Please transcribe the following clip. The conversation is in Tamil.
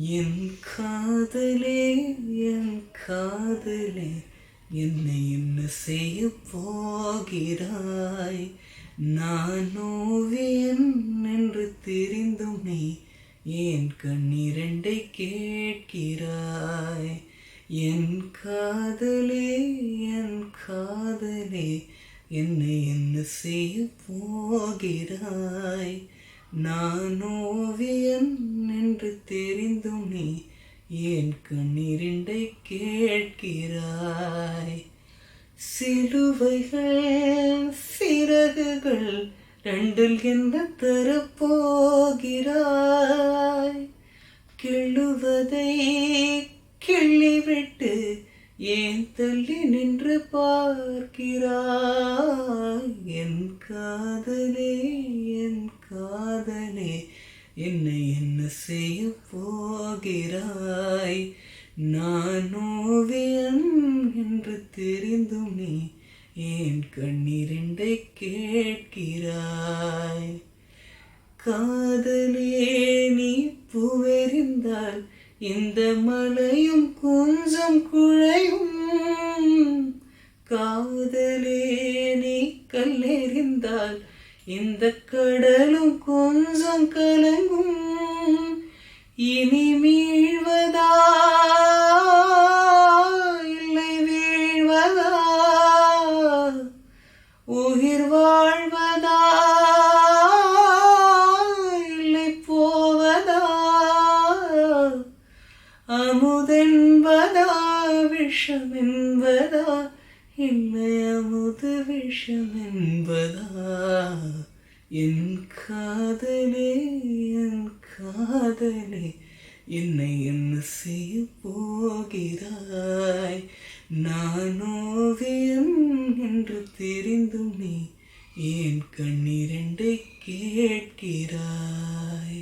என் காதலே என் காதலே என்னை என்ன செய்ய போகிறாய்? நான் ஓவியன் என்று தெரிந்தும் நீ ஏன் கண்ணிரண்டை கேட்கிறாய்? என் காதலே என் காதலே என்னை என்ன செய்ய போகிறாய்? நான் ஓவியன் என்று தெரிந்தும் நீ ஏன் கண்ணிரண்டை கேட்கிறாய்? சிலுவைகள் சிறகுகள் ரெண்டில் என்ன தரப்போகிறாய்? கிள்ளுவதை கிள்ளிவிட்டு ஏன் தள்ளி நின்று பார்க்கிறாய்? என் காதலே என் காதலே என்னை என்ன செய்ய போகிறாய்? நான் ஓவியன் என்று தெரிந்தும் நீ ஏன் கண்ணிரண்டை கேட்கிறாய்? காதலே நீ பூவெறிந்தால் இந்த மலையும் கொஞ்சம் குழையும். காதலே நீ கல்லெறிந்தால் இந்த கடலும் கொஞ்சம் கலங்கும். இனி மீழ்வதா இல்லை வீழ்வதா? உயிர் வாழ்வதா இல்லை போவதா? அமுதென்பதா விஷம் என்பதா? இல்லை அமுது விஷம் என்பதா? என் காதலே என் காதலே என்னை என்ன செய்ய போகிறாய்? நான் ஓவியன் என்று தெரிந்தும் நீ ஏன் கண்ணிரண்டை கேட்கிறாய்?